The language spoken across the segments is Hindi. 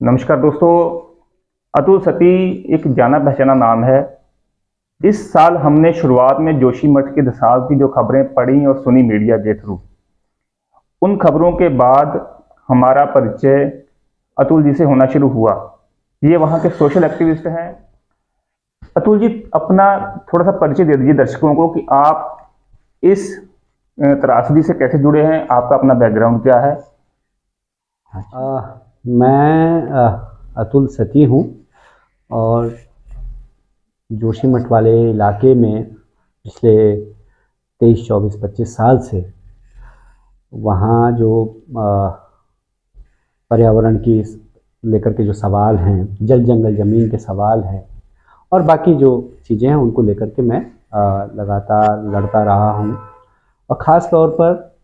नमस्कार दोस्तों। अतुल सती एक जाना पहचाना नाम है। इस साल हमने शुरुआत में जोशीमठ के दसाव की जो खबरें पढ़ी और सुनी मीडिया के थ्रू, उन खबरों के बाद हमारा परिचय अतुल जी से होना शुरू हुआ। ये वहाँ के सोशल एक्टिविस्ट हैं। अतुल जी, अपना थोड़ा सा परिचय दे दीजिए दर्शकों को कि आप इस त्रासदी से कैसे जुड़े हैं, आपका अपना बैकग्राउंड क्या है। मैं अतुल सती हूँ और जोशीमठ वाले इलाके में पिछले 23, 24, 25 साल से वहाँ जो पर्यावरण की लेकर के जो सवाल हैं, जल जंगल ज़मीन के सवाल हैं और बाकी जो चीज़ें हैं उनको लेकर के मैं लगातार लड़ता रहा हूँ। और ख़ास तौर पर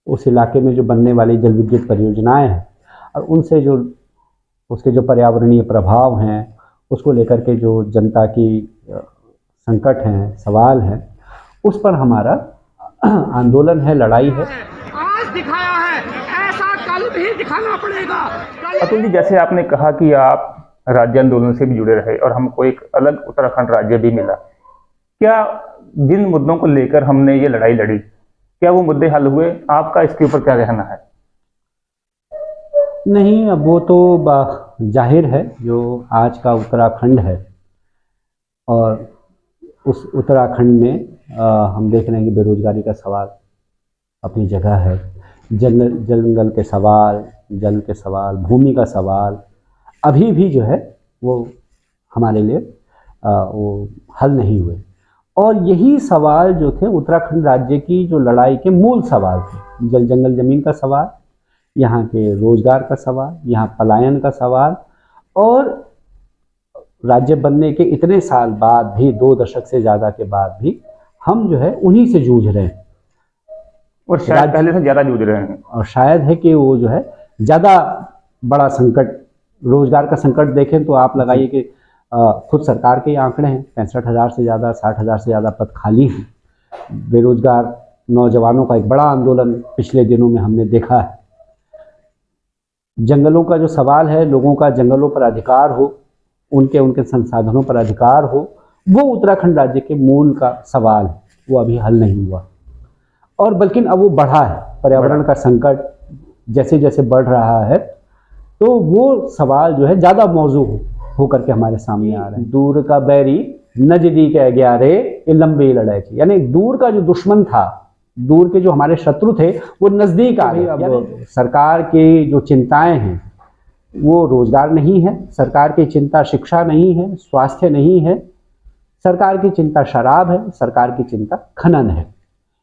उस इलाके में जो बनने वाली जल विद्युत परियोजनाएँ हैं और उनसे जो उसके जो पर्यावरणीय प्रभाव हैं उसको लेकर के जो जनता की संकट हैं, सवाल हैं, उस पर हमारा आंदोलन है, लड़ाई है। आज दिखाया है, ऐसा कल भी दिखाना पड़ेगा। अतुल जी, जैसे आपने कहा कि आप राज्य आंदोलन से भी जुड़े रहे और हमको एक अलग उत्तराखंड राज्य भी मिला, क्या जिन मुद्दों को लेकर हमने ये लड़ाई लड़ी, क्या वो मुद्दे हल हुए? आपका इसके ऊपर क्या कहना है? नहीं, अब वो तो जाहिर है, जो आज का उत्तराखंड है और उस उत्तराखंड में हम देख रहे हैं कि बेरोजगारी का सवाल अपनी जगह है, जंगल के सवाल, जल के सवाल, भूमि का सवाल अभी भी जो है वो हमारे लिए वो हल नहीं हुए। और यही सवाल जो थे उत्तराखंड राज्य की जो लड़ाई के मूल सवाल थे, जल जंगल ज़मीन का सवाल, यहाँ के रोजगार का सवाल, यहाँ पलायन का सवाल, और राज्य बनने के इतने साल बाद भी, 2 दशक से ज़्यादा के बाद भी हम जो है उन्हीं से जूझ रहे हैं और शायद पहले से ज़्यादा जूझ रहे हैं। और शायद है कि वो जो है ज़्यादा बड़ा संकट, रोजगार का संकट देखें तो आप लगाइए कि खुद सरकार के आंकड़े हैं, 65,000 से ज़्यादा, 60,000 से ज़्यादा पद खाली हैं। बेरोजगार नौजवानों का एक बड़ा आंदोलन पिछले दिनों में हमने देखा है। जंगलों का जो सवाल है, लोगों का जंगलों पर अधिकार हो, उनके संसाधनों पर अधिकार हो, वो उत्तराखंड राज्य के मूल का सवाल है, वो अभी हल नहीं हुआ और बल्कि अब वो बढ़ा है। पर्यावरण का संकट जैसे जैसे बढ़ रहा है तो वो सवाल जो है ज़्यादा मौजू होकर के हमारे सामने आ रहे हैं। दूर का बैरी नजदीक है ग्यारे, ये लंबी लड़ाई थी, यानी दूर का जो दुश्मन था, दूर के जो हमारे शत्रु थे, वो नज़दीक आ गए। अब सरकार की जो चिंताएं हैं वो रोजगार नहीं है, सरकार की चिंता शिक्षा नहीं है, स्वास्थ्य नहीं है, सरकार की चिंता शराब है, सरकार की चिंता खनन है,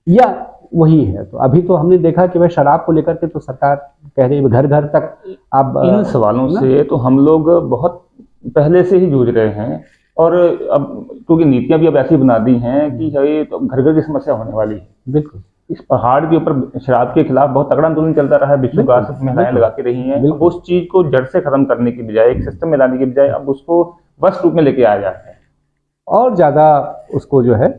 या वही है। तो अभी तो हमने देखा कि भाई शराब को लेकर के तो सरकार कह रही है घर घर तक। अब इन सवालों से तो हम लोग बहुत पहले से ही जूझ रहे हैं और अब क्योंकि नीतियां भी अब ऐसी बना दी हैं कि ये तो घर घर की समस्या होने वाली है। बिल्कुल इस पहाड़ के ऊपर शराब के खिलाफ बहुत तगड़ा आंदोलन चलता रहा है, विश्व गास महिलाएं लगाती रही हैं। अब उस चीज को जड़ से खत्म करने की बजाय, एक सिस्टम में लाने की बजाय, अब उसको बस रूप में लेके आया जाता है और ज़्यादा उसको जो है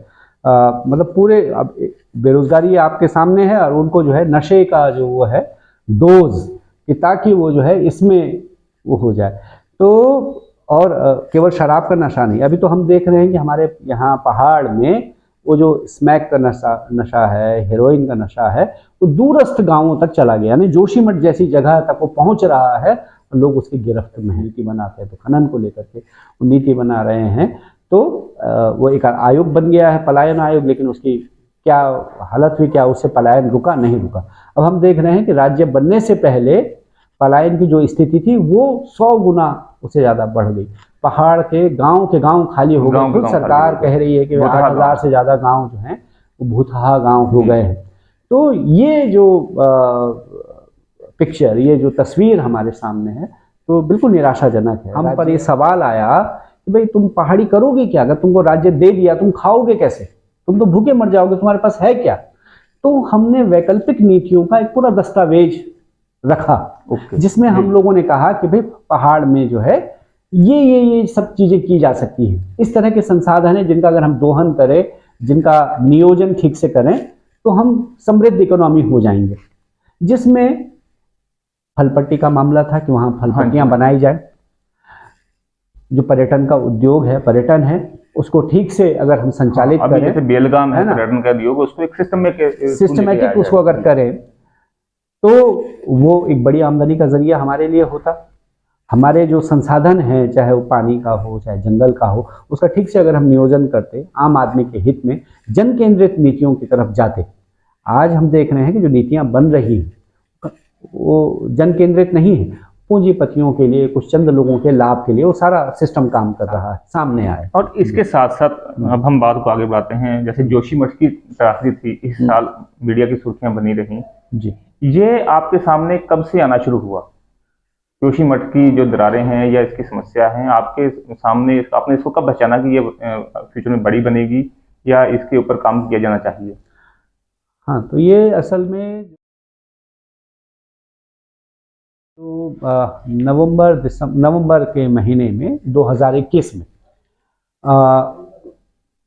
मतलब पूरे अब बेरोजगारी आपके सामने है और उनको जो है नशे का जो वो है डोज कि ताकि वो जो है इसमें वो हो जाए। तो और केवल शराब का नशा नहीं, अभी तो हम देख रहे हैं कि हमारे यहाँ पहाड़ में वो जो स्मैक का नशा है, हेरोइन का नशा है, वो दूरस्थ गांवों तक चला गया, यानी जोशीमठ जैसी जगह तक वो पहुंच रहा है। लोग उसकी गिरफ्त में नीति बनाते हैं, तो खनन को लेकर के वो नीति बना रहे हैं। तो वो एक आयोग बन गया है, पलायन आयोग, लेकिन उसकी क्या हालत हुई, क्या उससे पलायन रुका? नहीं रुका। अब हम देख रहे हैं कि राज्य बनने से पहले पलायन की जो स्थिति थी वो 100 गुना उससे ज़्यादा बढ़ गई। पहाड़ के गांव खाली हो गए। खुद सरकार कह रही है कि 8,000 से ज़्यादा गांव जो हैं वो भूतहा गांव हो गए हैं। तो ये जो पिक्चर, ये जो तस्वीर हमारे सामने है, तो बिल्कुल निराशाजनक है। हम पर ये सवाल आया कि भाई तुम पहाड़ी करोगे क्या? अगर तुमको राज्य दे दिया, तुम खाओगे कैसे? तुम तो भूखे मर जाओगे, तुम्हारे पास है क्या? तो हमने वैकल्पिक नीतियों का एक पूरा दस्तावेज रखा, जिसमें हम लोगों ने कहा कि भाई पहाड़ में जो है ये सब चीजें की जा सकती हैं। इस तरह के संसाधन है जिनका अगर हम दोहन करें, जिनका नियोजन ठीक से करें, तो हम समृद्ध इकोनॉमी हो जाएंगे, जिसमें फलपट्टी का मामला था कि वहाँ फलपट्टियाँ हाँ बनाई जाए। जो पर्यटन का उद्योग है, पर्यटन है, उसको ठीक से अगर हम संचालित अभी करें, जैसे बेलगाम है है ना, पर्यटन का उद्योग, उसको एक सिस्टमेटिक उसको अगर करें तो वो एक बड़ी आमदनी का जरिया हमारे लिए होता। हमारे जो संसाधन हैं, चाहे वो पानी का हो चाहे जंगल का हो, उसका ठीक से अगर हम नियोजन करते, आम आदमी के हित में जन केंद्रित नीतियों की तरफ जाते। आज हम देख रहे हैं कि जो नीतियां बन रही हैं वो जन केंद्रित नहीं है, पूंजीपतियों के लिए, कुछ चंद लोगों के लाभ के लिए वो सारा सिस्टम काम कर रहा है, सामने आए। और इसके साथ साथ अब हम बात को आगे बढ़ाते हैं। जैसे जोशीमठ की त्रासदी थी, इस साल मीडिया की सुर्खियां बनी रही जी। ये आपके सामने कब से आना शुरू हुआ? जोशीमठ की जो दरारें हैं या इसकी समस्या है आपके सामने, आपने इसको कब पहचाना कि ये फ्यूचर में बड़ी बनेगी या इसके ऊपर काम किया जाना चाहिए? हाँ, तो ये असल में तो नवंबर के महीने में 2021 में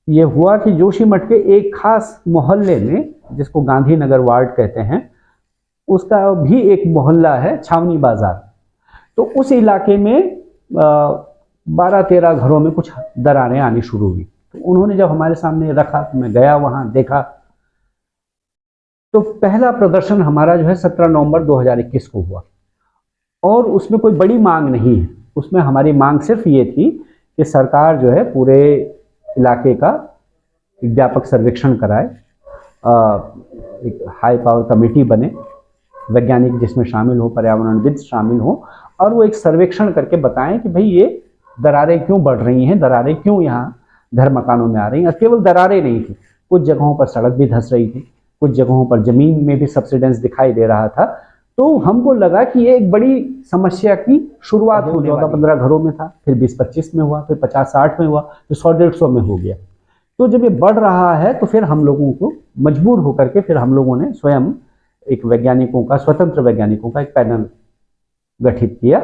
ये हुआ कि जोशीमठ के एक खास मोहल्ले में, जिसको गांधीनगर वार्ड कहते हैं, उसका भी एक मोहल्ला है छावनी बाजार। तो उस इलाके में 12-13 घरों में कुछ दरारें आनी शुरू हुई। तो उन्होंने जब हमारे सामने रखा तो मैं गया वहाँ, देखा। तो पहला प्रदर्शन हमारा जो है 17 नवंबर 2021 को हुआ और उसमें कोई बड़ी मांग नहीं है। उसमें हमारी मांग सिर्फ ये थी कि सरकार जो है पूरे इलाके का एक व्यापक सर्वेक्षण कराए, एक हाई पावर कमेटी बने, वैज्ञानिक जिसमें शामिल हो, पर्यावरणविद शामिल हो, और वो एक सर्वेक्षण करके बताएं कि भाई ये दरारें क्यों बढ़ रही हैं, दरारें क्यों यहाँ घर मकानों में आ रही हैं। और केवल दरारें नहीं थी, कुछ जगहों पर सड़क भी धंस रही थी, कुछ जगहों पर जमीन में भी सब्सिडेंस दिखाई दे रहा था। तो हमको लगा कि ये एक बड़ी समस्या की शुरुआत हो, 14-15 घरों में था, फिर 20-25 में हुआ, फिर 50-60 में हुआ, फिर 100-150 में हो गया। तो जब ये बढ़ रहा है तो फिर हम लोगों को मजबूर होकर के फिर हम लोगों ने स्वयं एक वैज्ञानिकों का, स्वतंत्र वैज्ञानिकों का एक पैनल गठित किया,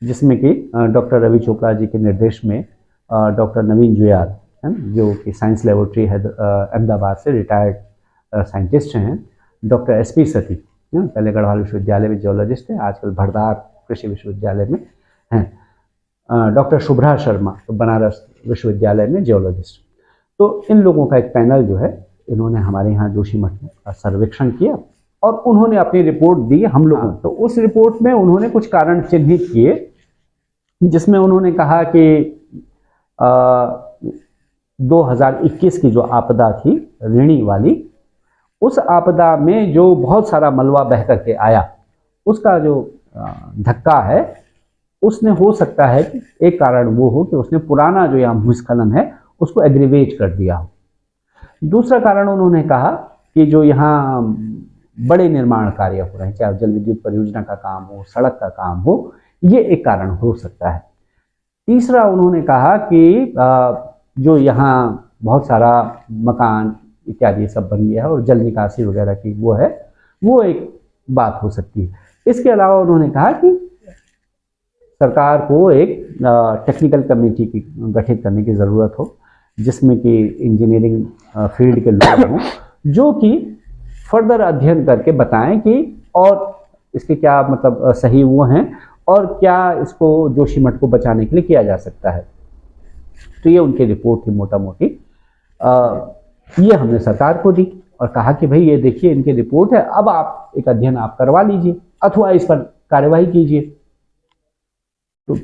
जिसमें कि डॉक्टर रवि चोपड़ा जी के निर्देश में डॉक्टर नवीन जुयाल, जो कि साइंस लेबोरेटरी है अहमदाबाद से रिटायर्ड साइंटिस्ट हैं, डॉक्टर SP सती, पहले गढ़वाल विश्वविद्यालय में जियोलॉजिस्ट थे, आजकल भरदार कृषि विश्वविद्यालय में हैं, डॉक्टर शुभ्रा शर्मा तो बनारस विश्वविद्यालय में जियोलॉजिस्ट। तो इन लोगों का एक पैनल जो है, इन्होंने हमारे यहाँ जोशीमठ का सर्वेक्षण किया और उन्होंने अपनी रिपोर्ट दी हम लोगों को। तो उस रिपोर्ट में उन्होंने कुछ कारण चिन्हित किए, जिसमें उन्होंने कहा कि 2021 की जो आपदा थी ऋणी वाली, उस आपदा में जो बहुत सारा मलबा बह करके आया, उसका जो धक्का है, उसने हो सकता है कि एक कारण वो हो कि उसने पुराना जो यहाँ भूस्खलन है उसको एग्रीवेट कर दिया हो। दूसरा कारण उन्होंने कहा कि जो यहाँ बड़े निर्माण कार्य हो रहे हैं, चाहे जल विद्युत परियोजना का काम हो, सड़क का काम हो, ये एक कारण हो सकता है। तीसरा उन्होंने कहा कि जो यहाँ बहुत सारा मकान इत्यादि सब बन गया है और जल निकासी वगैरह की वो एक बात हो सकती है। इसके अलावा उन्होंने कहा कि सरकार को एक टेक्निकल कमेटी की गठित करने की ज़रूरत हो, जिसमें कि इंजीनियरिंग फील्ड के लोग हों, जो कि फर्दर अध्ययन करके बताएं कि और इसके क्या मतलब सही वो हैं और क्या इसको जोशीमठ को बचाने के लिए किया जा सकता है। तो ये उनकी रिपोर्ट थी मोटा मोटी। ये हमने सरकार को दी और कहा कि भाई ये देखिए इनकी रिपोर्ट है, अब आप एक अध्ययन आप करवा लीजिए अथवा इस पर कार्यवाही कीजिए। तो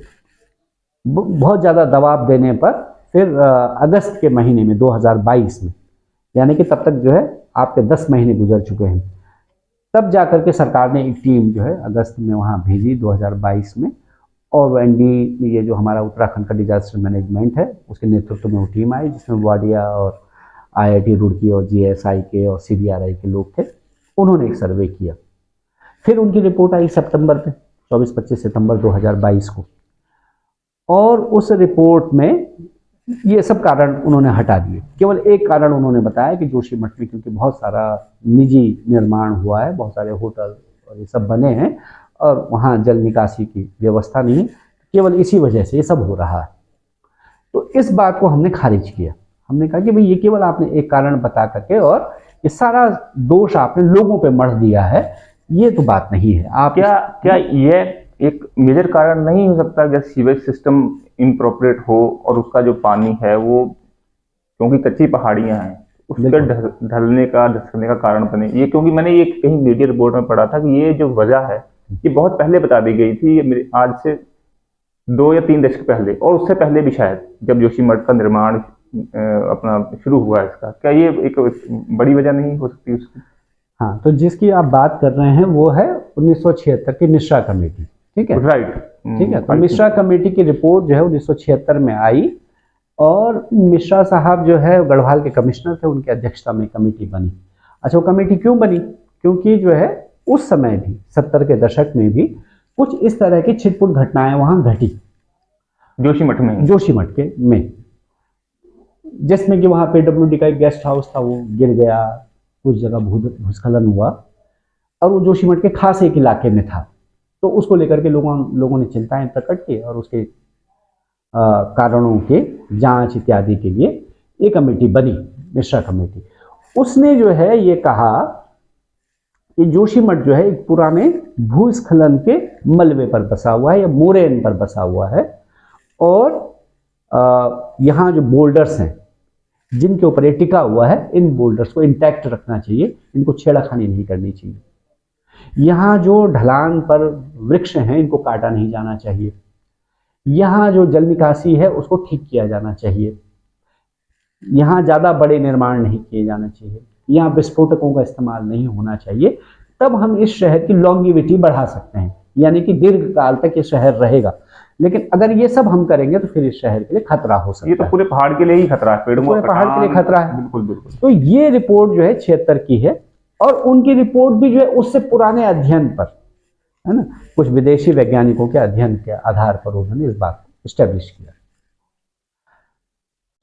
बहुत ज़्यादा दबाव देने पर फिर अगस्त के महीने में 2022 में, यानी कि तब तक जो है आपके 10 महीने गुजर चुके हैं, तब जाकर के सरकार ने एक टीम जो है अगस्त में वहाँ भेजी 2022 में, और वो ND ये जो हमारा उत्तराखंड का डिजास्टर मैनेजमेंट है उसके नेतृत्व में वो टीम आई, जिसमें वाडिया और IIT रुड़की और GSI के और CBRI के लोग थे। उन्होंने एक सर्वे किया, फिर उनकी रिपोर्ट आई सितंबर में, 24-25 सितंबर 2022 को, और उस रिपोर्ट में ये सब कारण उन्होंने हटा दिए। केवल एक कारण उन्होंने बताया कि जोशीमठ में क्योंकि बहुत सारा निजी निर्माण हुआ है, बहुत सारे होटल और ये सब बने हैं और वहाँ जल निकासी की व्यवस्था नहीं है, केवल इसी वजह से ये सब हो रहा है। तो इस बात को हमने खारिज किया। हमने कहा कि भाई ये केवल आपने एक कारण बता करके और ये सारा दोष आपने लोगों पे मढ़ दिया है, ये तो बात नहीं है। आप क्या ये एक मेजर कारण नहीं हो सकता कि सीवेज सिस्टम इम्प्रोपरेट हो और उसका जो पानी है वो, क्योंकि कच्ची पहाड़ियां हैं, उसके ढलने का धंसने का कारण बने ये? क्योंकि मैंने ये कहीं मीडिया रिपोर्ट में पढ़ा था कि ये जो वजह है ये बहुत पहले बता दी गई थी, ये आज से 2 या 3 दशक पहले, और उससे पहले भी शायद, जब जोशीमठ का निर्माण अपना शुरू हुआ इसका। क्या ये एक बड़ी वजह नहीं हो सकती उसकी? हाँ, तो जिसकी आप बात कर रहे हैं वो है 1976 की मिश्रा कमेटी, ठीक है, राइट, ठीक है। तो मिश्रा कमेटी की रिपोर्ट जो है 1976 में आई, और मिश्रा साहब जो है गढ़वाल के कमिश्नर थे, उनकी अध्यक्षता में कमेटी बनी। अच्छा, वो कमेटी क्यों बनी? क्योंकि जो है उस समय भी 70 के दशक में भी कुछ इस तरह की छिटपुट घटनाएं वहां घटी जोशीमठ में, जिसमें कि वहां पे डब्ल्यूडी का एक गेस्ट हाउस था, वो गिर गया, कुछ जगह भूस्खलन हुआ, और वो जोशीमठ के खास एक इलाके में था। तो उसको लेकर के लोगों ने चिंताएं प्रकट की, और उसके कारणों के जांच इत्यादि के लिए ये कमेटी बनी, मिश्रा कमेटी। उसने जो है ये कहा कि जोशीमठ जो है एक पुराने भूस्खलन के मलबे पर बसा हुआ है या मोरेन पर बसा हुआ है, और यहाँ जो बोल्डर्स हैं जिनके ऊपर ये टिका हुआ है, इन बोल्डर्स को इंटैक्ट रखना चाहिए, इनको छेड़खानी नहीं करनी चाहिए। यहाँ जो ढलान पर वृक्ष हैं इनको काटा नहीं जाना चाहिए। यहाँ जो जल निकासी है उसको ठीक किया जाना चाहिए। यहाँ ज़्यादा बड़े निर्माण नहीं किए जाना चाहिए। यहाँ विस्फोटकों का इस्तेमाल नहीं होना चाहिए। तब हम इस शहर की लॉन्गिविटी बढ़ा सकते हैं, यानी कि दीर्घ काल तक ये शहर रहेगा। लेकिन अगर ये सब हम करेंगे तो फिर इस शहर के लिए खतरा हो सकता है। ये तो पूरे पहाड़ के लिए ही खतरा है, पूरे पहाड़ के लिए खतरा है। बिल्कुल बिल्कुल। तो ये रिपोर्ट जो है 76 की है, और उनकी रिपोर्ट भी जो है उससे पुराने अध्ययन पर है ना, कुछ विदेशी वैज्ञानिकों के अध्ययन के आधार पर उन्होंने इस बात को एस्टेब्लिश किया,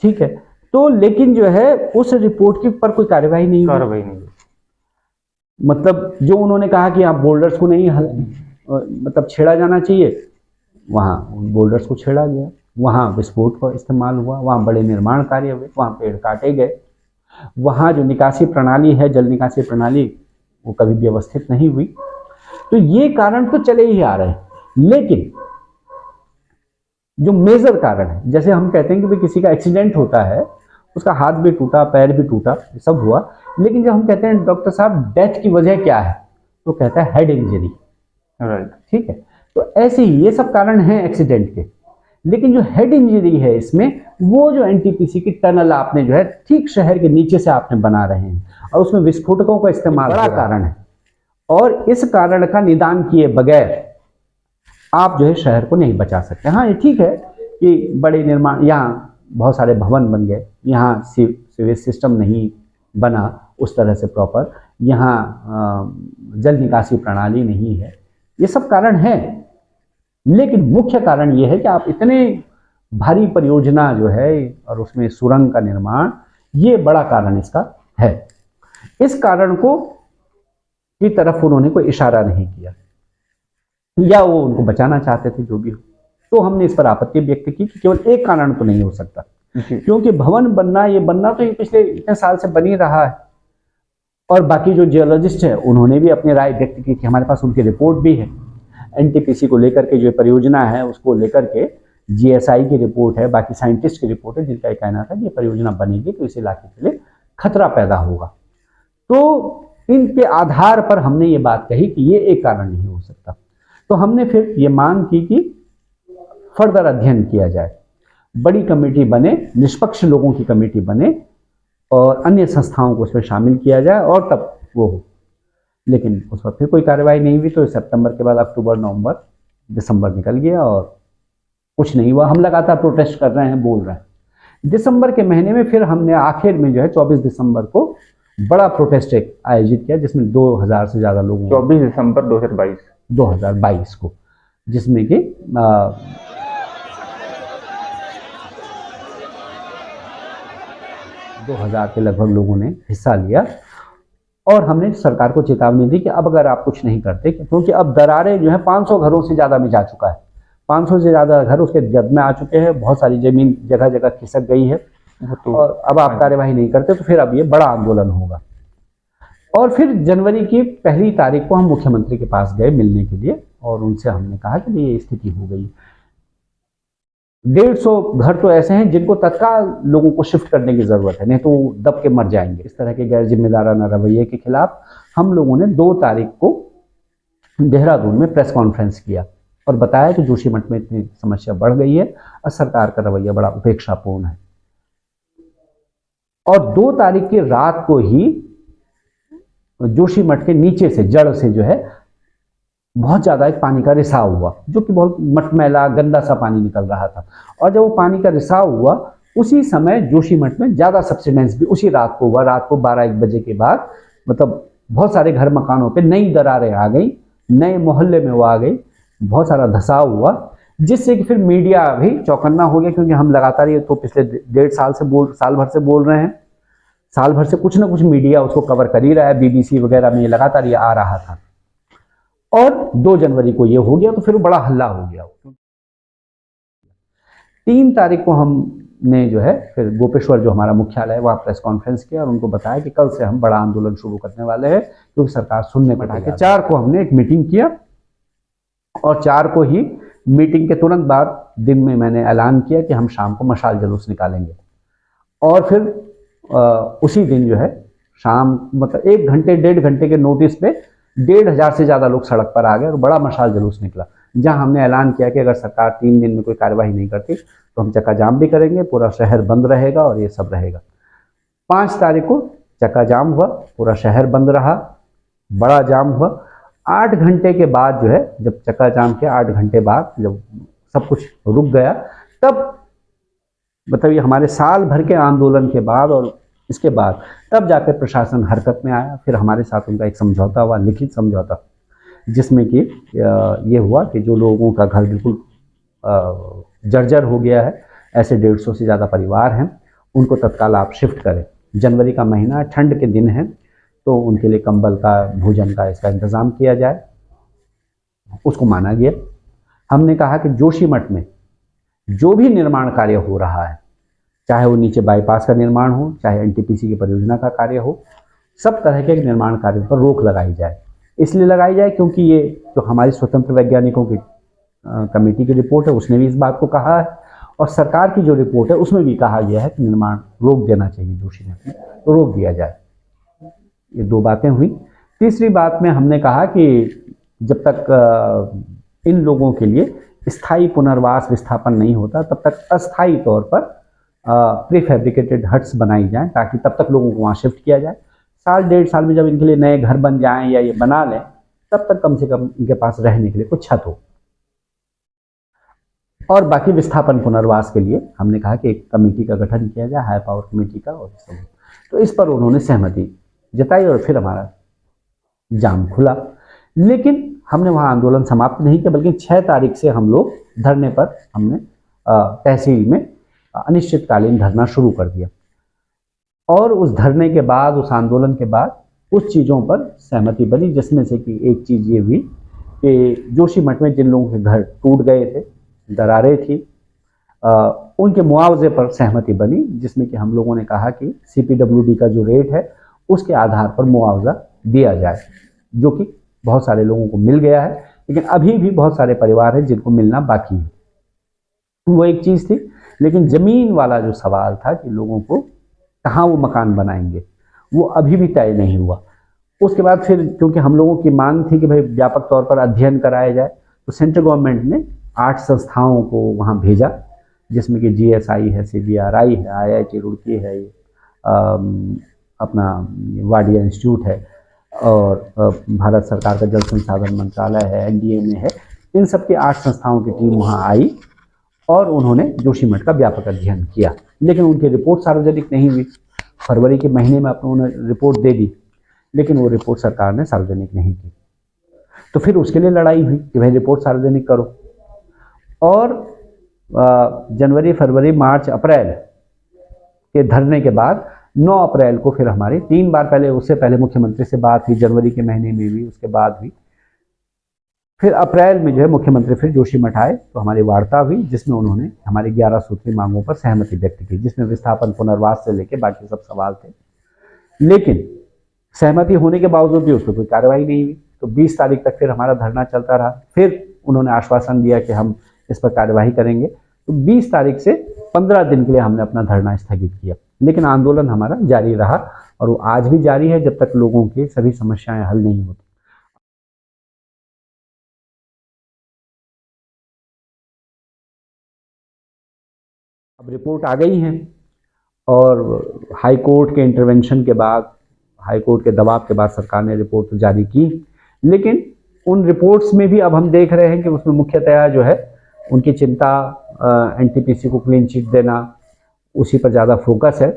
ठीक है। तो लेकिन जो है उस रिपोर्ट के ऊपर कोई कार्रवाई नहीं हुई। मतलब जो उन्होंने कहा कि आप बोल्डर्स को नहीं मतलब छेड़ा जाना चाहिए, वहाँ बोल्डर्स को छेड़ा गया, वहाँ विस्फोट का इस्तेमाल हुआ, वहाँ बड़े निर्माण कार्य हुए, वहाँ पेड़ काटे गए, वहाँ जो निकासी प्रणाली है, जल निकासी प्रणाली, वो कभी व्यवस्थित नहीं हुई। तो ये कारण तो चले ही आ रहे हैं। लेकिन जो मेजर कारण है, जैसे हम कहते हैं कि भाई किसी का एक्सीडेंट होता है, उसका हाथ भी टूटा, पैर भी टूटा, सब हुआ, लेकिन जब हम कहते हैं डॉक्टर साहब डेथ की वजह क्या है, तो कहता है हेड इंजरी, राइट, ठीक है। तो ऐसे ही ये सब कारण हैं एक्सीडेंट के। लेकिन जो हेड इंजरी है इसमें, वो जो एनटीपीसी की टनल आपने जो है ठीक शहर के नीचे से आपने बना रहे हैं, और उसमें विस्फोटकों का इस्तेमाल बड़ा कारण है, और इस कारण का निदान किए बगैर आप जो है शहर को नहीं बचा सकते। हाँ, ये ठीक है कि बड़े निर्माण, यहाँ बहुत सारे भवन बन गए, यहाँ सीवेज सिस्टम नहीं बना उस तरह से प्रॉपर, यहाँ जल निकासी प्रणाली नहीं है, ये सब कारण है। लेकिन मुख्य कारण ये है कि आप इतने भारी परियोजना जो है और उसमें सुरंग का निर्माण, ये बड़ा कारण इसका है। इस कारण को की तरफ उन्होंने कोई इशारा नहीं किया, या वो उनको बचाना चाहते थे, जो भी हो। तो हमने इस पर आपत्ति व्यक्त की कि केवल एक कारण तो नहीं हो सकता, क्योंकि भवन बनना, ये बनना तो ये पिछले इतने साल से बन ही रहा है। और बाकी जो जियोलॉजिस्ट है उन्होंने भी अपनी राय व्यक्त की थी, हमारे पास उनकी रिपोर्ट भी है। एनटीपीसी को लेकर के जो परियोजना है उसको लेकर के जीएसआई की रिपोर्ट है, बाकी साइंटिस्ट की रिपोर्ट है, जिनका कहना था कि ये परियोजना बनेगी तो इस इलाके के लिए खतरा पैदा होगा। तो इनके आधार पर हमने ये बात कही कि ये एक कारण नहीं हो सकता। तो हमने फिर ये मांग की कि फर्दर अध्ययन किया जाए, बड़ी कमेटी बने, निष्पक्ष लोगों की कमेटी बने, और अन्य संस्थाओं को उसमें शामिल किया जाए, और तब वो हो। लेकिन उस वक्त फिर कोई कार्रवाई नहीं हुई। तो सितंबर के बाद अक्टूबर, नवंबर, दिसंबर निकल गया और कुछ नहीं हुआ। हम लगातार प्रोटेस्ट कर रहे हैं, बोल रहे हैं। दिसंबर के महीने में फिर हमने आखिर में जो है 24 दिसंबर को बड़ा प्रोटेस्ट एक आयोजित किया, जिसमें 2000 से ज़्यादा लोगों, 24 दिसंबर 2022 को, जिसमें कि 2000 के लगभग लोगों ने हिस्सा लिया। और हमने सरकार को चेतावनी दी कि अब अगर आप कुछ नहीं करते, क्योंकि अब दरारें जो है 500 घरों से ज़्यादा में जा चुका है, 500 से ज़्यादा घर उसके जद में आ चुके हैं, बहुत सारी ज़मीन जगह जगह खिसक गई है। तो और अब आप कार्यवाही नहीं करते तो फिर अब ये बड़ा आंदोलन होगा। और फिर जनवरी की पहली तारीख को हम मुख्यमंत्री के पास गए मिलने के लिए और उनसे हमने कहा कि ये स्थिति हो गई। 150 घर तो ऐसे हैं जिनको तत्काल लोगों को शिफ्ट करने की जरूरत है, नहीं तो वो दब के मर जाएंगे। इस तरह के गैर जिम्मेदाराना रवैये के खिलाफ हम लोगों ने 2 तारीख को देहरादून में प्रेस कॉन्फ्रेंस किया और बताया कि जोशीमठ में इतनी समस्या बढ़ गई है और सरकार का रवैया बड़ा उपेक्षापूर्ण है। और 2 तारीख की रात को ही जोशीमठ के नीचे से जड़ से जो है बहुत ज्यादा एक पानी का रिसाव हुआ, जो कि बहुत मटमैला गंदा सा पानी निकल रहा था। और जब वो पानी का रिसाव हुआ उसी समय जोशीमठ में ज्यादा सब्सिडेंस भी उसी रात को हुआ। रात को 12-1 बजे के बाद मतलब बहुत सारे घर मकानों पे नई दरारें आ गई, नए मोहल्ले में वो आ गई, बहुत सारा धसाव हुआ, जिससे कि फिर मीडिया भी चौकन्ना हो गया। क्योंकि हम लगातार ये तो पिछले 1.5 साल भर से बोल रहे हैं, साल भर से कुछ ना कुछ मीडिया उसको कवर कर ही रहा है, BBC वगैरह में ये लगातार ये आ रहा था। और 2 जनवरी को ये हो गया तो फिर बड़ा हल्ला हो गया। 3 तारीख को हमने जो है फिर गोपेश्वर जो हमारा मुख्यालय है वहाँ प्रेस कॉन्फ्रेंस किया और उनको बताया कि कल से हम बड़ा आंदोलन शुरू करने वाले हैं क्योंकि सरकार सुनने पर आ गई। 4 को हमने एक मीटिंग किया और 4 को ही मीटिंग के तुरंत बाद दिन में मैंने ऐलान किया कि हम शाम को मशाल जुलूस निकालेंगे। और फिर उसी दिन जो है शाम मतलब 1 घंटे 1.5 घंटे के नोटिस पे 1,500 से ज़्यादा लोग सड़क पर आ गए और बड़ा मशाल जुलूस निकला, जहां हमने ऐलान किया कि अगर सरकार 3 दिन में कोई कार्रवाई नहीं करती तो हम चक्का जाम भी करेंगे, पूरा शहर बंद रहेगा और ये सब रहेगा। 5 तारीख को चक्का जाम हुआ, पूरा शहर बंद रहा, बड़ा जाम हुआ। 8 घंटे के बाद जो है जब चक्का जाम के 8 घंटे बाद जब सब कुछ रुक गया तब मतलब ये हमारे साल भर के आंदोलन के बाद और इसके बाद तब जाकर प्रशासन हरकत में आया। फिर हमारे साथ उनका एक समझौता हुआ, लिखित समझौता, जिसमें कि ये हुआ कि जो लोगों का घर बिल्कुल जर्जर हो गया है, ऐसे 150 से ज़्यादा परिवार हैं, उनको तत्काल आप शिफ्ट करें। जनवरी का महीना ठंड के दिन है तो उनके लिए कंबल का, भोजन का, इसका इंतज़ाम किया जाए, उसको माना गया। हमने कहा कि जोशीमठ में जो भी निर्माण कार्य हो रहा है, चाहे वो नीचे बाईपास का निर्माण हो, चाहे NTPC की परियोजना का कार्य हो, सब तरह के निर्माण कार्यों पर रोक लगाई जाए। इसलिए लगाई जाए क्योंकि ये जो हमारी स्वतंत्र वैज्ञानिकों की कमेटी की रिपोर्ट है उसने भी इस बात को कहा है और सरकार की जो रिपोर्ट है उसमें भी कहा गया है कि निर्माण रोक देना चाहिए जोशीमठ में, तो रोक दिया जाए। ये 2 बातें हुई। तीसरी बात में हमने कहा कि जब तक इन लोगों के लिए स्थायी पुनर्वास विस्थापन नहीं होता तब तक अस्थायी तौर पर प्री फैब्रिकेटेड हट्स बनाई जाएं ताकि तब तक लोगों को वहाँ शिफ्ट किया जाए। 1.5 साल में जब इनके लिए नए घर बन जाएं या ये बना लें तब तक कम से कम इनके पास रहने के लिए कुछ छत हो। और बाकी विस्थापन पुनर्वास के लिए हमने कहा कि एक कमेटी का गठन किया जाए, हाई पावर कमेटी का, और तो इस पर उन्होंने सहमति जताई और फिर हमारा जाम खुला। लेकिन हमने वहाँ आंदोलन समाप्त नहीं किया बल्कि 6 तारीख से हम लोग धरने पर हमने तहसील में अनिश्चितकालीन धरना शुरू कर दिया। और उस धरने के बाद, उस आंदोलन के बाद कुछ चीज़ों पर सहमति बनी, जिसमें से कि एक चीज़ ये हुई कि जोशीमठ में जिन लोगों के घर टूट गए थे, दरारें थी, उनके मुआवजे पर सहमति बनी, जिसमें कि हम लोगों ने कहा कि CPWD का जो रेट है उसके आधार पर मुआवजा दिया जाए, जो कि बहुत सारे लोगों को मिल गया है, लेकिन अभी भी बहुत सारे परिवार हैं जिनको मिलना बाकी है। वो एक चीज़ थी। लेकिन ज़मीन वाला जो सवाल था कि लोगों को कहाँ वो मकान बनाएंगे, वो अभी भी तय नहीं हुआ। उसके बाद फिर क्योंकि हम लोगों की मांग थी कि भाई व्यापक तौर पर अध्ययन कराया जाए, तो सेंट्रल गवर्नमेंट ने 8 संस्थाओं को वहाँ भेजा, जिसमें कि GSI है, CBRI है, IIT रुड़की है, अपना वाडिया इंस्टीट्यूट है और भारत सरकार का जल संसाधन मंत्रालय है, NDA में है। इन सब के 8 संस्थाओं की टीम वहाँ आई और उन्होंने जोशीमठ का व्यापक अध्ययन किया, लेकिन उनकी रिपोर्ट सार्वजनिक नहीं हुई। फरवरी के महीने में उन्होंने रिपोर्ट दे दी, लेकिन वो रिपोर्ट सरकार ने सार्वजनिक नहीं की। तो फिर उसके लिए लड़ाई हुई कि भाई रिपोर्ट सार्वजनिक करो। और जनवरी, फरवरी, मार्च, अप्रैल के धरने के बाद 9 अप्रैल को फिर हमारी 3 बार पहले, उससे पहले मुख्यमंत्री से बात हुई, जनवरी के महीने में भी, उसके बाद भी फिर अप्रैल में जो है मुख्यमंत्री फिर जोशीमठ आए तो हमारी वार्ता हुई, जिसमें उन्होंने हमारी 11 सूत्री मांगों पर सहमति व्यक्त की, जिसमें विस्थापन पुनर्वास से लेकर बाकी सब सवाल थे। लेकिन सहमति होने के बावजूद भी उस पर कोई कार्रवाई नहीं हुई। तो 20 तारीख तक फिर हमारा धरना चलता रहा। फिर उन्होंने आश्वासन दिया कि हम इस पर कार्यवाही करेंगे। तो 20 तारीख से 15 दिन के लिए हमने अपना धरना स्थगित किया, लेकिन आंदोलन हमारा जारी रहा और वो आज भी जारी है जब तक लोगों की सभी समस्याएं हल नहीं होती। अब रिपोर्ट आ गई है और हाई कोर्ट के इंटरवेंशन के बाद, हाई कोर्ट के दबाव के बाद सरकार ने रिपोर्ट जारी की, लेकिन उन रिपोर्ट्स में भी अब हम देख रहे हैं कि उसमें मुख्यतया जो है उनकी चिंता एनटीपीसी को क्लीन चिट देना, उसी पर ज़्यादा फोकस है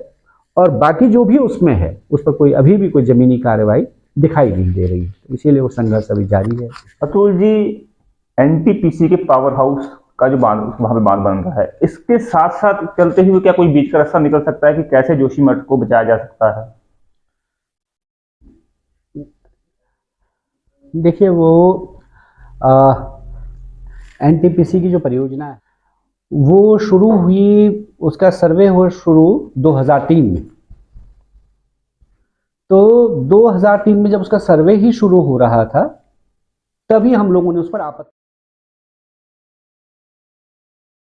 और बाकी जो भी उसमें है उस पर कोई अभी भी कोई ज़मीनी कार्रवाई दिखाई नहीं दे रही। तो इसीलिए वो संघर्ष अभी जारी है। अतुल जी, एनटीपीसी के पावर हाउस का जो बांध, वहां पे बांध बन रहा है, इसके साथ साथ चलते हुए क्या कोई बीच का रास्ता निकल सकता है कि कैसे जोशीमठ को बचाया जा सकता है? देखिए, वो एनटीपीसी की जो परियोजना है वो शुरू हुई, उसका सर्वे हुआ शुरू 2003 में। तो 2003 में जब उसका सर्वे ही शुरू हो रहा था तभी हम लोगों ने उस पर आपत्ति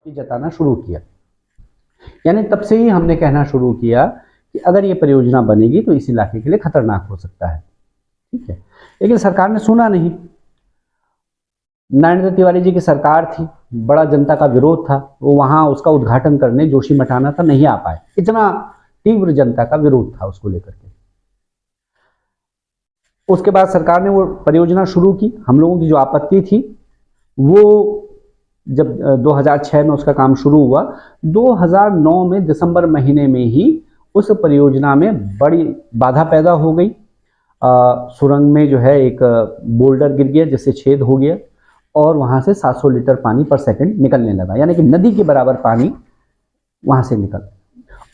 जताना शुरू किया। यानी तब से ही हमने कहना शुरू किया कि अगर ये परियोजना बनेगी तो इस इलाके के लिए खतरनाक हो सकता है। ठीक है, लेकिन सरकार ने सुना नहीं। नरेंद्र तिवारी जी की सरकार थी, बड़ा जनता का विरोध था, वो वहां उसका उद्घाटन करने जोशीमठ आना था, नहीं आ पाए। इतना तीव्र जनता का विरोध था उसको लेकर के। उसके बाद सरकार ने वो परियोजना शुरू की। हम लोगों की जो आपत्ति थी वो जब 2006 में उसका काम शुरू हुआ, 2009 में दिसंबर महीने में ही उस परियोजना में बड़ी बाधा पैदा हो गई। सुरंग में जो है एक बोल्डर गिर गया जिससे छेद हो गया और वहां से 700 लीटर पानी पर सेकंड निकलने लगा, यानी कि नदी के बराबर पानी वहां से निकल,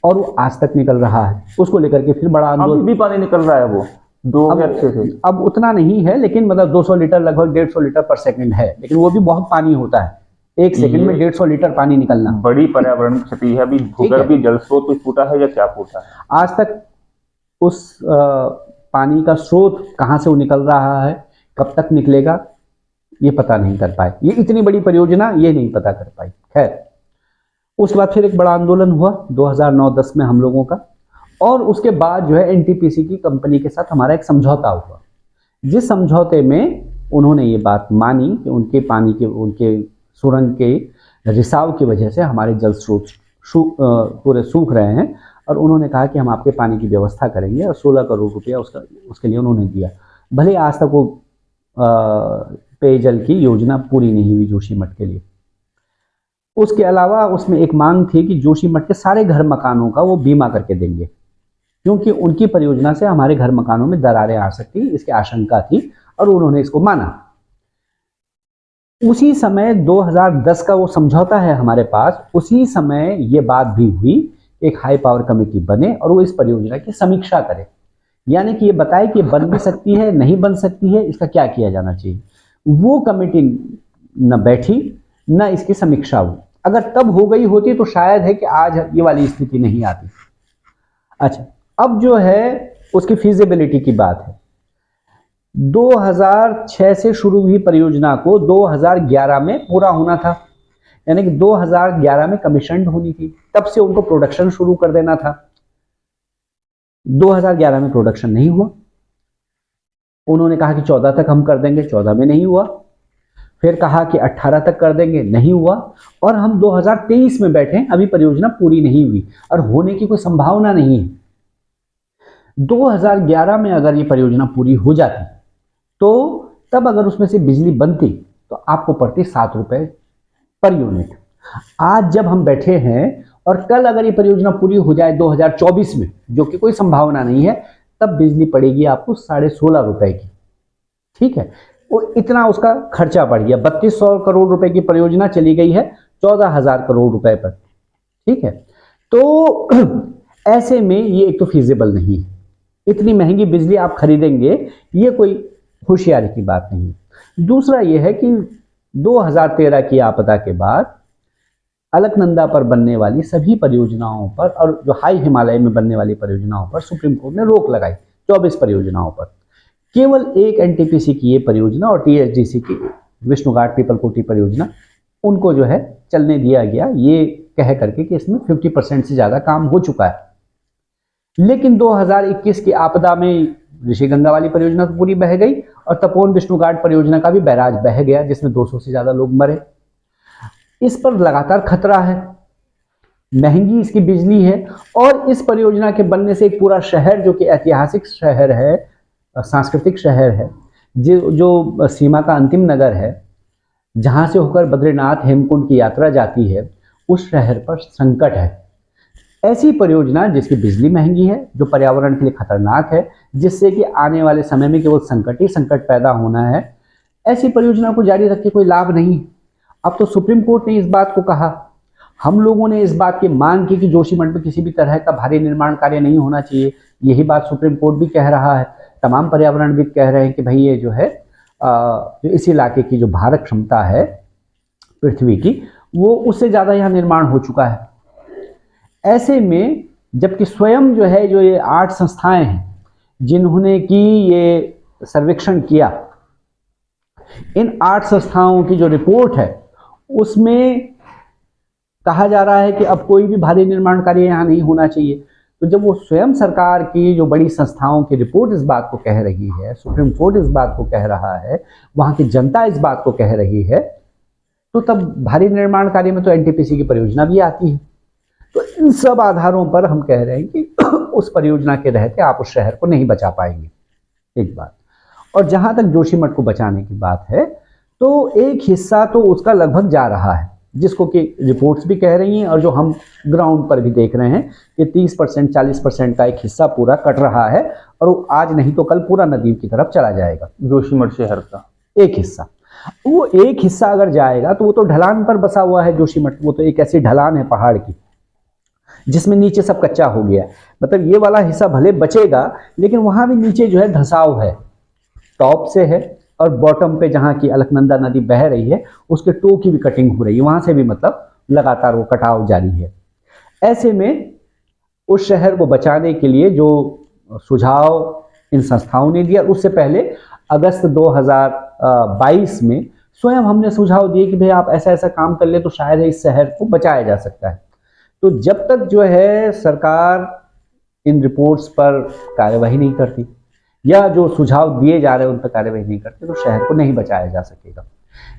और वो आज तक निकल रहा है। उसको लेकर के फिर बड़ा आंदोलन। अभी भी पानी निकल रहा है वो 2006 से। अब उतना नहीं है, लेकिन मतलब 200 लीटर, लगभग 150 लीटर पर सेकंड है, लेकिन वो भी बहुत पानी होता है। एक सेकंड में 150 लीटर पानी निकलना बड़ी पर्यावरण क्षति है। अभी भूगर्भीय जल स्रोत कुछ फूटा है या क्या फूटा है? आज तक उस पानी का स्रोत कहाँ से वो निकल रहा है, कब तक निकलेगा, ये पता नहीं कर पाए। ये इतनी बड़ी परियोजना ये नहीं पता कर पाई। खैर, उसके बाद फिर एक बड़ा आंदोलन हुआ 2009-10 में हम लोगों का, और उसके बाद जो है एनटीपीसी की कंपनी के साथ हमारा एक समझौता हुआ, जिस समझौते में उन्होंने ये बात मानी कि उनके पानी के, उनके सुरंग के रिसाव की वजह से हमारे जल स्रोत पूरे सूख रहे हैं, और उन्होंने कहा कि हम आपके पानी की व्यवस्था करेंगे, और 16 करोड़ रुपया उसके लिए उन्होंने दिया। भले आज तक वो पेयजल की योजना पूरी नहीं हुई जोशीमठ के लिए। उसके अलावा उसमें एक मांग थी कि जोशीमठ के सारे घर मकानों का वो बीमा करके देंगे, क्योंकि उनकी परियोजना से हमारे घर मकानों में दरारें आ सकती, इसकी आशंका थी, और उन्होंने इसको माना। उसी समय 2010 का वो समझौता है हमारे पास, उसी समय ये बात भी हुई, एक हाई पावर कमेटी बने और वो इस परियोजना की समीक्षा करे, यानी कि ये बताए कि बन भी सकती है, नहीं बन सकती है, इसका क्या किया जाना चाहिए। वो कमेटी न बैठी, न इसकी समीक्षा हुई। अगर तब हो गई होती तो शायद है कि आज ये वाली स्थिति नहीं आती। अच्छा, अब जो है उसकी फीजिबिलिटी की बात है। 2006 से शुरू हुई परियोजना को 2011 में पूरा होना था, यानी कि 2011 में कमीशन्ड होनी थी, तब से उनको प्रोडक्शन शुरू कर देना था। 2011 में प्रोडक्शन नहीं हुआ। उन्होंने कहा कि 14 तक हम कर देंगे, 14 में नहीं हुआ। फिर कहा कि 18 तक कर देंगे, नहीं हुआ। और हम 2023 में बैठे, अभी परियोजना पूरी नहीं हुई और होने की कोई संभावना नहीं है। 2011 में अगर ये परियोजना पूरी हो जाती तो तब अगर उसमें से बिजली बनती तो आपको पड़ती 7 रुपए पर यूनिट। आज जब हम बैठे हैं और कल अगर ये परियोजना पूरी हो जाए 2024 में, जो कि कोई संभावना नहीं है, तब बिजली पड़ेगी आपको 16.5 रुपए की। ठीक है, वो इतना उसका खर्चा बढ़ गया। 3200 करोड़ रुपए की परियोजना चली गई है 14,000 करोड़ रुपए पर। ठीक है, तो ऐसे में ये एक तो फीजिबल नहीं है, इतनी महंगी बिजली आप खरीदेंगे, ये कोई होशियारी की बात नहीं है। दूसरा ये है कि 2013 की आपदा के बाद अलकनंदा पर बनने वाली सभी परियोजनाओं पर और जो हाई हिमालय में बनने वाली परियोजनाओं पर सुप्रीम कोर्ट ने रोक लगाई, 24 परियोजनाओं पर। केवल एक एनटीपीसी की ये परियोजना और टीएचडीसी की विष्णुघाट पीपलकोटी परियोजना, उनको जो है चलने दिया गया, ये कह करके कि इसमें 50% से ज़्यादा काम हो चुका है। लेकिन 2021 की आपदा में ऋषिगंगा वाली परियोजना तो पूरी बह गई और तपोवन विष्णुघाट परियोजना का भी बैराज बह गया, जिसमें 200 से ज़्यादा लोग मरे। इस पर लगातार खतरा है, महंगी इसकी बिजली है, और इस परियोजना के बनने से एक पूरा शहर, जो कि ऐतिहासिक शहर है, सांस्कृतिक शहर है, जो सीमा का अंतिम नगर है, जहां से होकर बद्रीनाथ हेमकुंड की यात्रा जाती है, उस शहर पर संकट है। ऐसी परियोजना जिसकी बिजली महंगी है, जो पर्यावरण के लिए खतरनाक है, जिससे कि आने वाले समय में केवल संकट ही संकट पैदा होना है, ऐसी परियोजना को जारी रख के कोई लाभ नहीं। अब तो सुप्रीम कोर्ट ने इस बात को कहा, हम लोगों ने इस बात की मांग की कि जोशीमठ में किसी भी तरह का भारी निर्माण कार्य नहीं होना चाहिए। यही बात सुप्रीम कोर्ट भी कह रहा है, तमाम पर्यावरणविद कह रहे हैं कि भाई ये जो है जो इस इलाके की जो भारत क्षमता है पृथ्वी की, वो उससे ज़्यादा यहाँ निर्माण हो चुका है। ऐसे में जबकि स्वयं जो है, जो ये 8 संस्थाएं हैं जिन्होंने की ये सर्वेक्षण किया, इन 8 संस्थाओं की जो रिपोर्ट है उसमें कहा जा रहा है कि अब कोई भी भारी निर्माण कार्य यहाँ नहीं होना चाहिए। तो जब वो स्वयं सरकार की जो बड़ी संस्थाओं की रिपोर्ट इस बात को कह रही है, सुप्रीम कोर्ट इस बात को कह रहा है, वहाँ की जनता इस बात को कह रही है, तो तब भारी निर्माण कार्य में तो एनटीपीसी की परियोजना भी आती है। तो इन सब आधारों पर हम कह रहे हैं कि उस परियोजना के रहते आप उस शहर को नहीं बचा पाएंगे, एक बात। और जहाँ तक जोशीमठ को बचाने की बात है, तो एक हिस्सा तो उसका लगभग जा रहा है, जिसको कि रिपोर्ट्स भी कह रही हैं और जो हम ग्राउंड पर भी देख रहे हैं कि 30% 40% का एक हिस्सा पूरा कट रहा है, और वो आज नहीं तो कल पूरा नदी की तरफ चला जाएगा। जोशीमठ शहर का एक हिस्सा, वो एक हिस्सा अगर जाएगा तो वो तो ढलान पर बसा हुआ है जोशीमठ। वो तो एक ऐसी ढलान है पहाड़ की जिसमें नीचे सब कच्चा हो गया है। मतलब ये वाला हिस्सा भले बचेगा, लेकिन वहां भी नीचे जो है धंसाव है, टॉप से है, और बॉटम पे जहाँ की अलकनंदा नदी बह रही है उसके टो की भी कटिंग हो रही है, वहां से भी मतलब लगातार वो कटाव जारी है। ऐसे में उस शहर को बचाने के लिए जो सुझाव इन संस्थाओं ने दिया, उससे पहले अगस्त 2022 में स्वयं हमने सुझाव दिए कि भाई आप ऐसा ऐसा काम कर ले तो शायद इस शहर को बचाया जा सकता है। तो जब तक जो है सरकार इन रिपोर्ट्स पर कार्यवाही नहीं करती या जो सुझाव दिए जा रहे हैं उन पर कार्यवाही नहीं करती, तो शहर को नहीं बचाया जा सकेगा।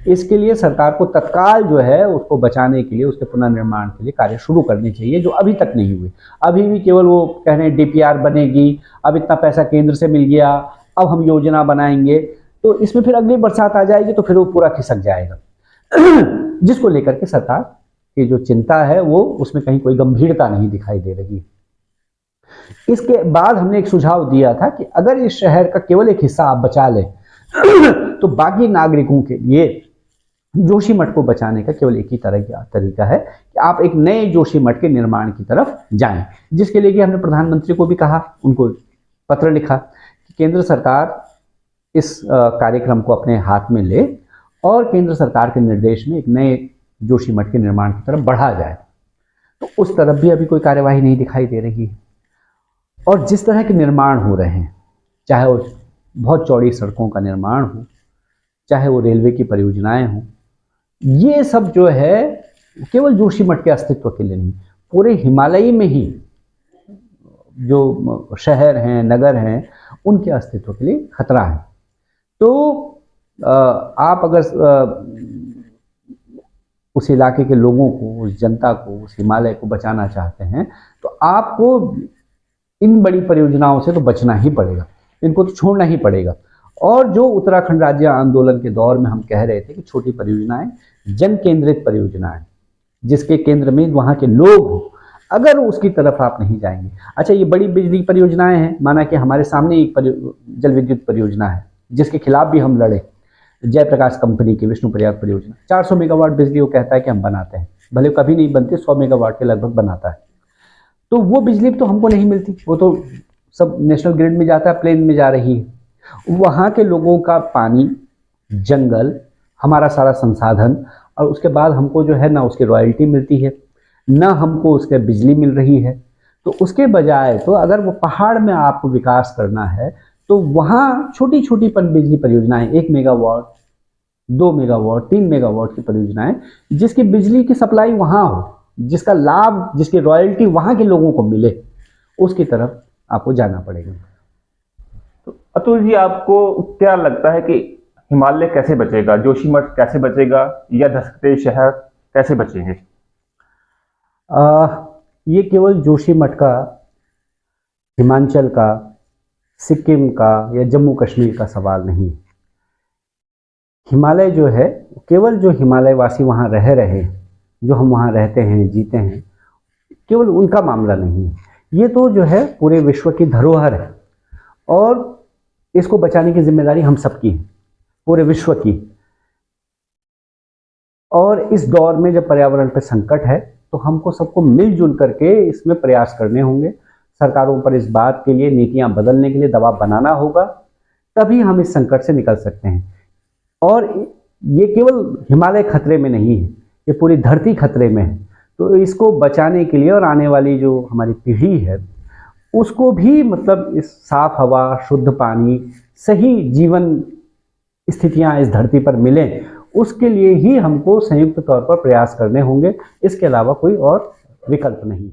इसके लिए सरकार को तत्काल जो है उसको बचाने के लिए, उसके पुनर्निर्माण के लिए कार्य शुरू करने चाहिए, जो अभी तक नहीं हुए। अभी भी केवल वो कह रहे हैं डीपीआर बनेगी, अब इतना पैसा केंद्र से मिल गया, अब हम योजना बनाएंगे, तो इसमें फिर अगली बरसात आ जाएगी तो फिर वो पूरा खिसक जाएगा। जिसको लेकर के सरकार की जो चिंता है वो, उसमें कहीं कोई गंभीरता नहीं दिखाई दे रही। इसके बाद हमने एक सुझाव दिया था कि अगर इस शहर का केवल एक हिस्सा आप बचा लें तो बाकी नागरिकों के लिए जोशीमठ को बचाने का केवल एक ही तरीका है कि आप एक नए जोशीमठ के निर्माण की तरफ जाएं। जिसके लिए कि हमने प्रधानमंत्री को भी कहा, उनको पत्र लिखा कि केंद्र सरकार इस कार्यक्रम को अपने हाथ में ले और केंद्र सरकार के निर्देश में एक नए जोशीमठ के निर्माण की तरफ बढ़ा जाए। तो उस तरफ भी अभी कोई कार्यवाही नहीं दिखाई दे रही है। और जिस तरह के निर्माण हो रहे हैं, चाहे वो बहुत चौड़ी सड़कों का निर्माण हो, चाहे वो रेलवे की परियोजनाएं हों, ये सब जो है केवल जोशीमठ के अस्तित्व के लिए नहीं, पूरे हिमालय में ही जो शहर हैं, नगर हैं, उनके अस्तित्व के लिए खतरा है। तो आप अगर उस इलाके के लोगों को, उस जनता को, उस हिमालय को बचाना चाहते हैं तो आपको इन बड़ी परियोजनाओं से तो बचना ही पड़ेगा, इनको तो छोड़ना ही पड़ेगा। और जो उत्तराखंड राज्य आंदोलन के दौर में हम कह रहे थे कि छोटी परियोजनाएं, जन केंद्रित परियोजनाएं, जिसके केंद्र में वहाँ के लोग हो, अगर उसकी तरफ आप नहीं जाएंगे। अच्छा, ये बड़ी बिजली परियोजनाएं हैं, माना कि हमारे सामने एक जल विद्युत परियोजना है जिसके खिलाफ भी हम लड़े, जयप्रकाश कंपनी की विष्णुप्रयाग परियोजना, 400 मेगावाट बिजली वो कहता है कि हम बनाते हैं, भले कभी नहीं बनती, 100 मेगावाट के लगभग बनाता है। तो वो बिजली तो हमको नहीं मिलती, वो तो सब नेशनल ग्रिड में जाता है, प्लेन में जा रही है। वहाँ के लोगों का पानी, जंगल, हमारा सारा संसाधन, और उसके बाद हमको जो है ना उसकी रॉयल्टी मिलती है, ना हमको उसके बिजली मिल रही है। तो उसके बजाय तो अगर वो पहाड़ में आपको विकास करना है तो वहाँ छोटी छोटी बिजली परियोजनाएं, 1 मेगावाट, 2 मेगावाट, 3 मेगावाट की परियोजनाएं, जिसकी बिजली की सप्लाई वहाँ हो, जिसका लाभ, जिसकी रॉयल्टी वहाँ के लोगों को मिले, उसकी तरफ आपको जाना पड़ेगा। तो अतुल जी, आपको क्या लगता है कि हिमालय कैसे बचेगा, जोशीमठ कैसे बचेगा, या धसकते शहर कैसे बचेंगे? ये केवल जोशीमठ का, हिमाचल का, सिक्किम का या जम्मू कश्मीर का सवाल नहीं। हिमालय जो है, केवल जो हिमालय वासी वहाँ रह रहे, जो हम वहाँ रहते हैं, जीते हैं, केवल उनका मामला नहीं है। ये तो जो है पूरे विश्व की धरोहर है और इसको बचाने की जिम्मेदारी हम सबकी है, पूरे विश्व की। और इस दौर में जब पर्यावरण पर संकट है तो हमको सबको मिलजुल करके इसमें प्रयास करने होंगे। सरकारों पर इस बात के लिए नीतियां बदलने के लिए दबाव बनाना होगा, तभी हम इस संकट से निकल सकते हैं। और ये केवल हिमालय खतरे में नहीं है, ये पूरी धरती खतरे में है। तो इसको बचाने के लिए और आने वाली जो हमारी पीढ़ी है उसको भी मतलब इस साफ हवा, शुद्ध पानी, सही जीवन स्थितियां इस धरती पर मिलें, उसके लिए ही हमको संयुक्त तौर पर प्रयास करने होंगे। इसके अलावा कोई और विकल्प नहीं।